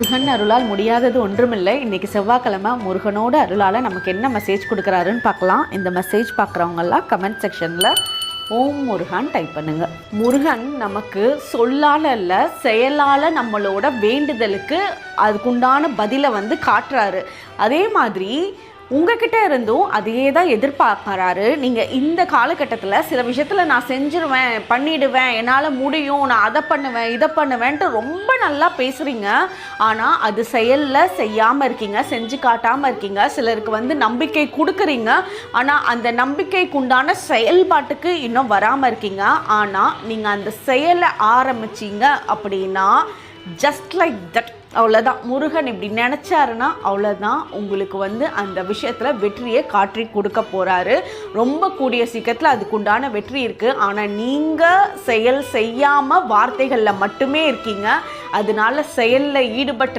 முருகன் அருளால் முடியாதது ஒன்றுமில்லை. இன்றைக்கி செவ்வாய்க்கிழமை முருகனோட அருளால் நமக்கு என்ன மெசேஜ் கொடுக்குறாருன்னு பார்க்கலாம். இந்த மெசேஜ் பார்க்குறவங்கெல்லாம் கமெண்ட் செக்ஷனில் ஓம் முருகன் டைப் பண்ணுங்க. முருகன் நமக்கு சொல்லால் அல்ல செயலால் நம்மளோட வேண்டுதலுக்கு அதுக்குண்டான பதிலை காட்டுறாரு. அதே மாதிரி உங்ககிட்ட இருந்தும் அதையே தான் எதிர்பார்க்குறாரு. நீங்கள் இந்த காலகட்டத்தில் சில விஷயத்தில் நான் செஞ்சிருவேன், பண்ணிடுவேன், என்னால் முடியும், நான் அதை பண்ணுவேன், இதை பண்ணுவேன்ட்டு ரொம்ப நல்லா பேசுகிறீங்க. ஆனால் அது செயலில் செய்யாமல் இருக்கீங்க, செஞ்சு காட்டாமல் இருக்கீங்க. சிலருக்கு நம்பிக்கை கொடுக்குறீங்க, ஆனால் அந்த நம்பிக்கைக்கு உண்டான செயல்பாட்டுக்கு இன்னும் வராமல் இருக்கீங்க. ஆனால் நீங்கள் அந்த செயலை ஆரம்பிச்சிங்க அப்படின்னா ஜஸ்ட் லைக் தட், அவ்வளோதான். முருகன் இப்படி நினச்சாருன்னா அவ்வளோதான், உங்களுக்கு அந்த விஷயத்தில் வெற்றியை காட்டி கொடுக்க போகிறாரு. ரொம்ப கூடிய சீக்கிரத்தில் அதுக்குண்டான வெற்றி இருக்குது. ஆனால் நீங்கள் செயல் செய்யாமல் வார்த்தைகளில் மட்டுமே இருக்கீங்க. அதனால செயலில் ஈடுபட்டு